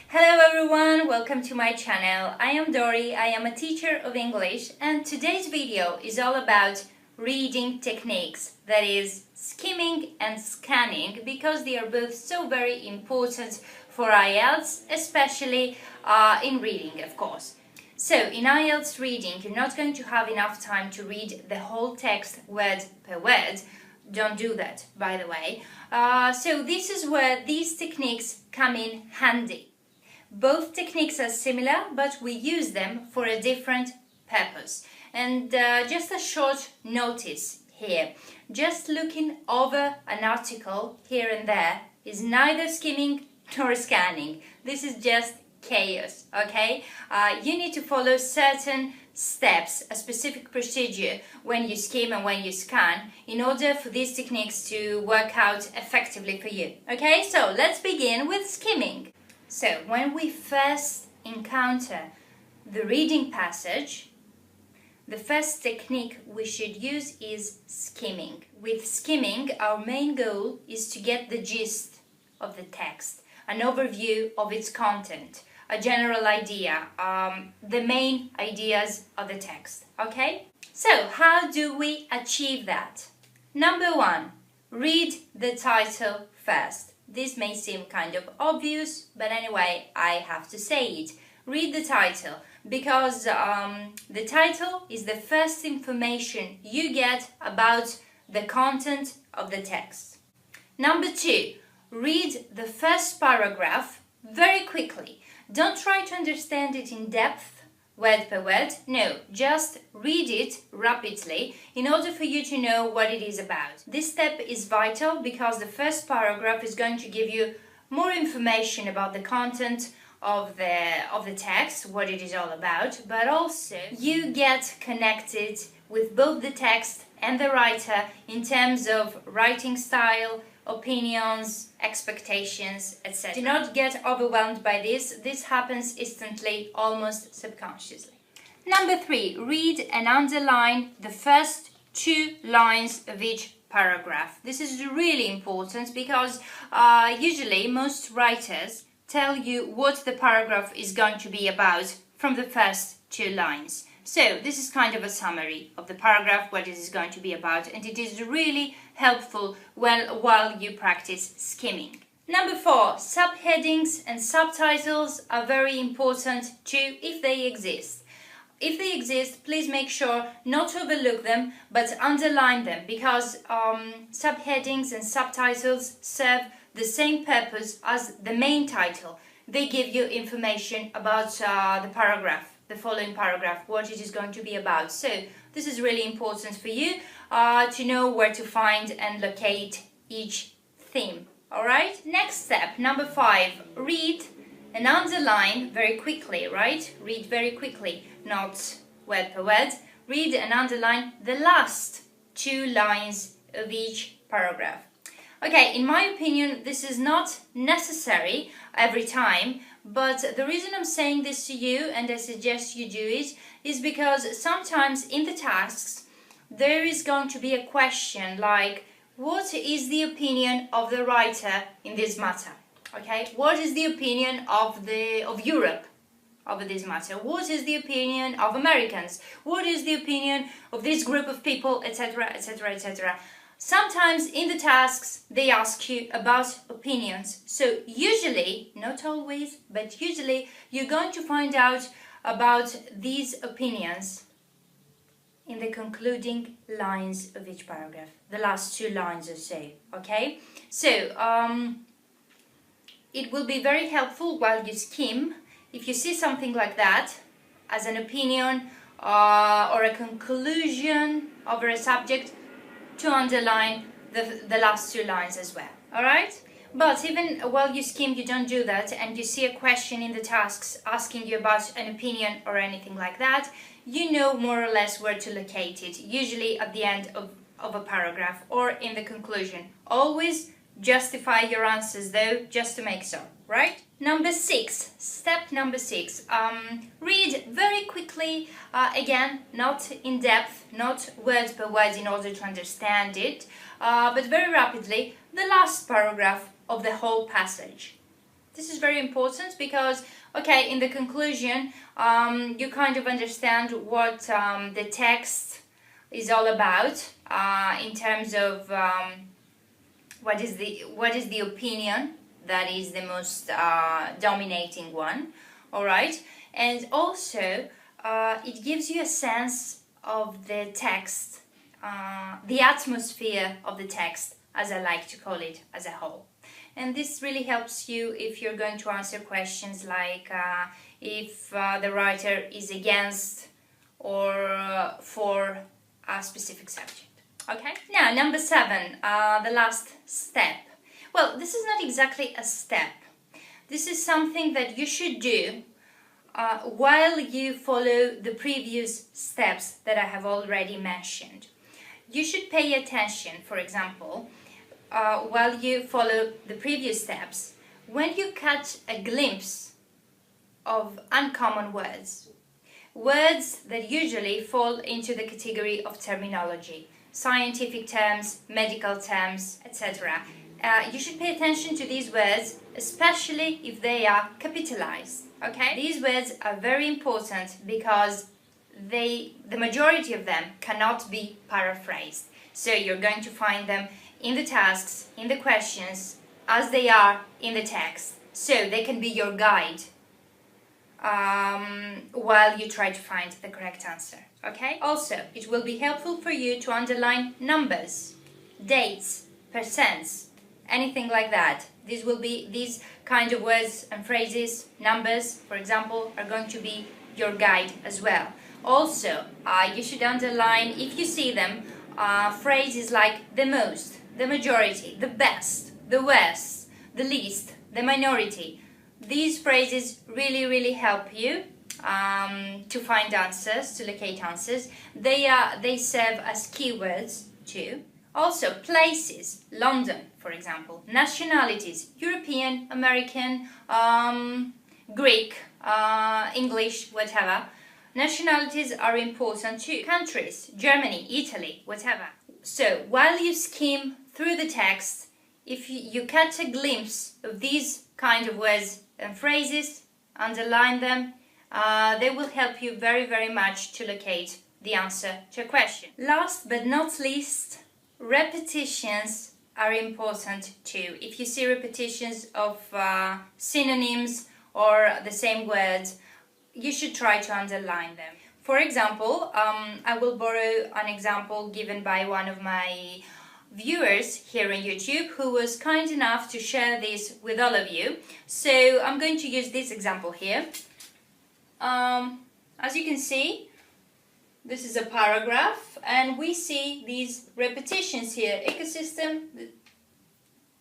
Hello everyone, welcome to my channel. I am Dori, I am a teacher of English, and today's video is all about reading techniques, that is skimming and scanning, because they are both so very important for IELTS, especially in reading, of course. So in IELTS reading, you're not going to have enough time to read the whole text word per word. Don't do that, by the way. So this is where these techniques come in handy. Both techniques are similar, but we use them for a different purpose. And just a short notice here. Just looking over an article here and there is neither skimming nor scanning. This is just chaos, okay? You need to follow certain steps, a specific procedure when you skim and when you scan in order for these techniques to work out effectively for you. Okay, so let's begin with skimming. So when we first encounter the reading passage, the first technique we should use is skimming. With skimming, our main goal is to get the gist of the text, an overview of its content, a general idea, the main ideas of the text, okay? So, how do we achieve that? Number one, read the title first. This may seem kind of obvious, but anyway, I have to say it. Read the title, because the title is the first information you get about the content of the text. Number two, read the first paragraph very quickly. Don't try to understand it in depth, word per word. No, just read it rapidly in order for you to know what it is about. This step is vital because the first paragraph is going to give you more information about the content of the text, what it is all about, but also you get connected with both the text and the writer in terms of writing style, opinions, expectations, etc. Do not get overwhelmed by this. This happens instantly, almost subconsciously. Number three, read and underline the first 2 lines of each paragraph. This is really important because usually most writers tell you what the paragraph is going to be about from the first 2 lines. So this is kind of a summary of the paragraph, what it is going to be about, and it is really helpful while you practice skimming. Number 4, subheadings and subtitles are very important too, if they exist. If they exist, please make sure not to overlook them, but underline them, because subheadings and subtitles serve the same purpose as the main title. They give you information about the paragraph, the following paragraph, what it is going to be about. So this is really important for you to know where to find and locate each theme. Alright, next step, number 5, read and underline very quickly, right? Read very quickly, not word per word. Read and underline the last 2 lines of each paragraph. Okay, in my opinion, this is not necessary every time, but the reason I'm saying this to you, and I suggest you do it, is because sometimes in the tasks there is going to be a question like, what is the opinion of the writer in this matter? Okay, what is the opinion of Europe over this matter? What is the opinion of Americans? What is the opinion of this group of people, etc., etc., etc.? Sometimes in the tasks they ask you about opinions. So usually, not always, but usually you're going to find out about these opinions in the concluding lines of each paragraph, the last 2 lines or so, okay? So it will be very helpful while you skim if you see something like that as an opinion or a conclusion over a subject, to underline the last 2 lines as well, alright? But even while you skim, you don't do that, and you see a question in the tasks asking you about an opinion or anything like that, you know more or less where to locate it, usually at the end of a paragraph or in the conclusion. Always justify your answers though, just to make sure, right? Number 6, step number 6, read very quickly, again, not in depth, not word per word in order to understand it, but very rapidly, the last paragraph of the whole passage. This is very important because, okay, in the conclusion, you kind of understand what the text is all about in terms of what is the opinion that is the most dominating one, all right? And also, it gives you a sense of the text, the atmosphere of the text, as I like to call it, as a whole. And this really helps you if you're going to answer questions like if the writer is against or for a specific subject. Okay? Now, number 7, the last step. Well, this is not exactly a step. This is something that you should do while you follow the previous steps that I have already mentioned. You should pay attention, for example, while you follow the previous steps, when you catch a glimpse of uncommon words, words that usually fall into the category of terminology, scientific terms, medical terms, etc. You should pay attention to these words, especially if they are capitalized. Okay? These words are very important because the majority of them cannot be paraphrased. So you're going to find them in the tasks, in the questions, as they are in the text. So they can be your guide while you try to find the correct answer. Okay? Also, it will be helpful for you to underline numbers, dates, percents, anything like that. These kind of words and phrases, numbers, for example, are going to be your guide as well. Also, you should underline, if you see them, phrases like the most, the majority, the best, the worst, the least, the minority. These phrases really help you to find answers, to locate answers. They serve as keywords too. Also, places, London, for example. Nationalities, European, American, Greek, English, whatever. Nationalities are important too. Countries, Germany, Italy, whatever. So, while you skim through the text, if you catch a glimpse of these kind of words and phrases, underline them, they will help you very much to locate the answer to a question. Last but not least, repetitions are important too. If you see repetitions of synonyms or the same words, you should try to underline them. For example, I will borrow an example given by one of my viewers here on YouTube who was kind enough to share this with all of you. So I'm going to use this example here. As you can see, this is a paragraph and we see these repetitions here, ecosystem,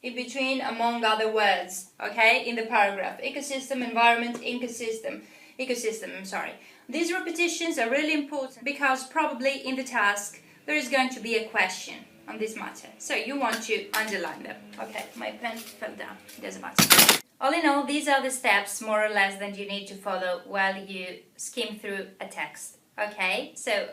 in between, among other words, okay, in the paragraph. Ecosystem, environment, ecosystem, I'm sorry. These repetitions are really important because probably in the task there is going to be a question on this matter. So you want to underline them. Okay, my pen fell down, it doesn't matter. All in all, these are the steps more or less that you need to follow while you skim through a text. Okay, so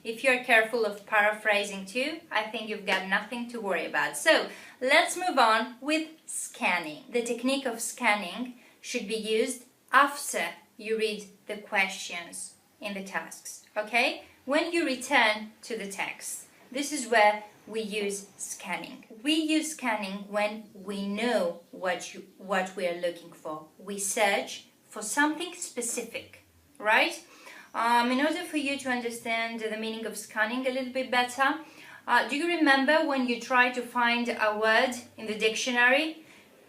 if you're careful of paraphrasing too, I think you've got nothing to worry about. So let's move on with scanning. The technique of scanning should be used after you read the questions in the tasks. Okay, when you return to the text, this is where we use scanning. We use scanning when we know what we are looking for. We search for something specific, right? In order for you to understand the meaning of scanning a little bit better, do you remember when you try to find a word in the dictionary?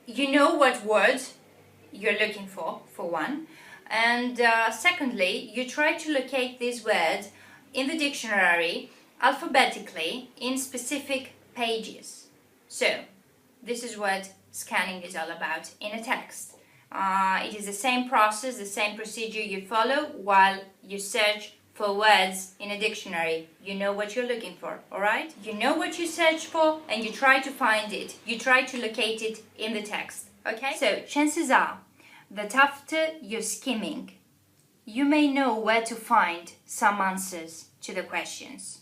You know what word you're looking for one. And secondly, you try to locate this word in the dictionary alphabetically in specific pages. So, this is what scanning is all about in a text. It is the same process, the same procedure you follow while you search for words in a dictionary. You know what you're looking for, alright? You know what you search for and you try to find it. You try to locate it in the text, okay? So, chances are that after you're skimming, you may know where to find some answers to the questions.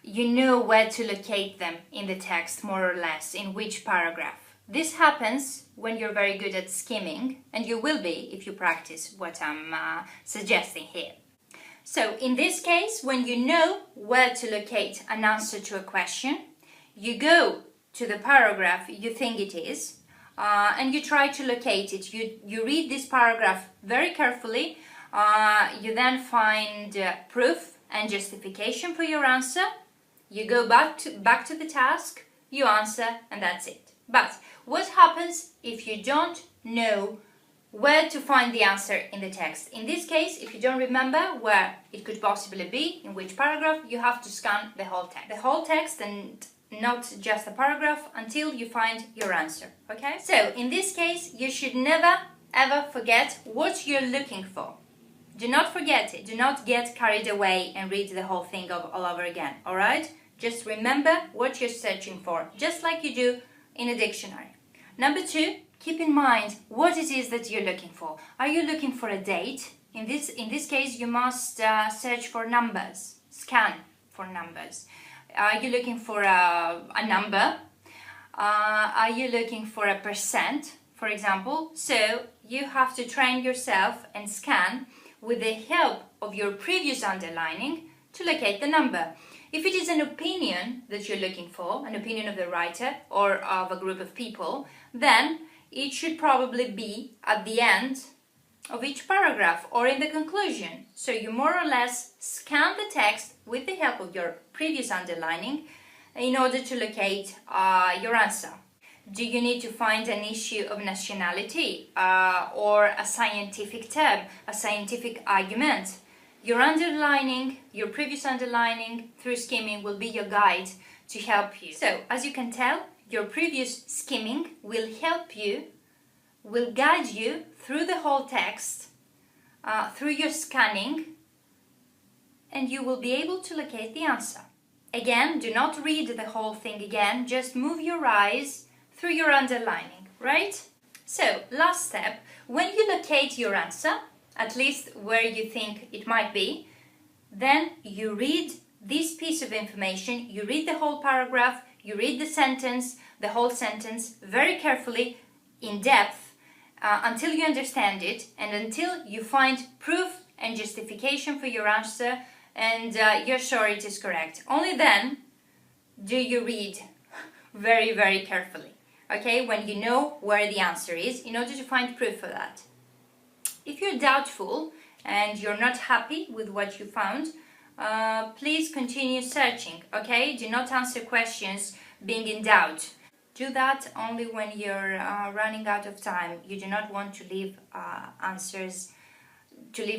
You know where to locate them in the text, more or less, in which paragraph. This happens when you're very good at skimming, and you will be if you practice what I'm suggesting here. So in this case, when you know where to locate an answer to a question, you go to the paragraph you think it is, and you try to locate it. You read this paragraph very carefully. You then find proof and justification for your answer. You go back to the task, you answer, and that's it. But what happens if you don't know where to find the answer in the text? In this case, if you don't remember where it could possibly be, in which paragraph, you have to scan the whole text. The whole text and not just a paragraph until you find your answer, okay? So, in this case, you should never ever forget what you're looking for. Do not forget it. Do not get carried away and read the whole thing all over again, alright? Just remember what you're searching for, just like you do in a dictionary. Number 2, keep in mind what it is that you're looking for. Are you looking for a date? In this case, you must search for numbers, scan for numbers. Are you looking for a number? Are you looking for a percent, for example? So you have to train yourself and scan with the help of your previous underlining to locate the number. If it is an opinion that you're looking for, an opinion of the writer or of a group of people, then it should probably be at the end of each paragraph or in the conclusion. So you more or less scan the text with the help of your previous underlining in order to locate your answer. Do you need to find an issue of nationality or a scientific term, a scientific argument? Your underlining, your previous underlining through skimming will be your guide to help you. So, as you can tell, your previous skimming will help you, will guide you through the whole text, through your scanning, and you will be able to locate the answer. Again, do not read the whole thing again, just move your eyes through your underlining, right? So, last step, when you locate your answer, at least where you think it might be, then you read this piece of information, you read the whole paragraph, you read the whole sentence very carefully, in depth, until you understand it and until you find proof and justification for your answer and you're sure it is correct. Only then do you read very, very carefully, okay, when you know where the answer is, in order to find proof for that. If you're doubtful and you're not happy with what you found, please continue searching, okay? Do not answer questions being in doubt. Do that only when you're running out of time. You do not want to leave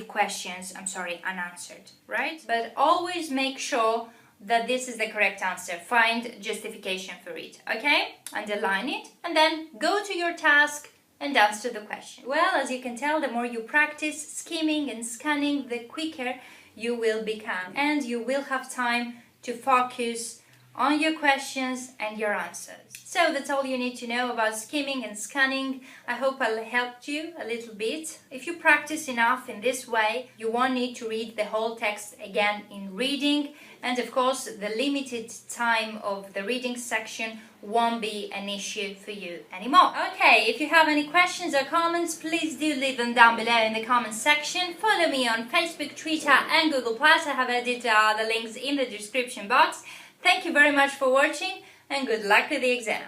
questions unanswered, right? But always make sure that this is the correct answer. Find justification for it, okay? Underline it and then go to your task and answer the question. Well, as you can tell, the more you practice skimming and scanning, the quicker you will become, and you will have time to focus on your questions and your answers. So that's all you need to know about skimming and scanning. I hope I helped you a little bit. If you practice enough in this way, you won't need to read the whole text again in reading, and of course the limited time of the reading section won't be an issue for you anymore. Okay, if you have any questions or comments, please do leave them down below in the comment section. Follow me on Facebook, Twitter and Google+. I have added the links in the description box. Thank you very much for watching and good luck with the exam.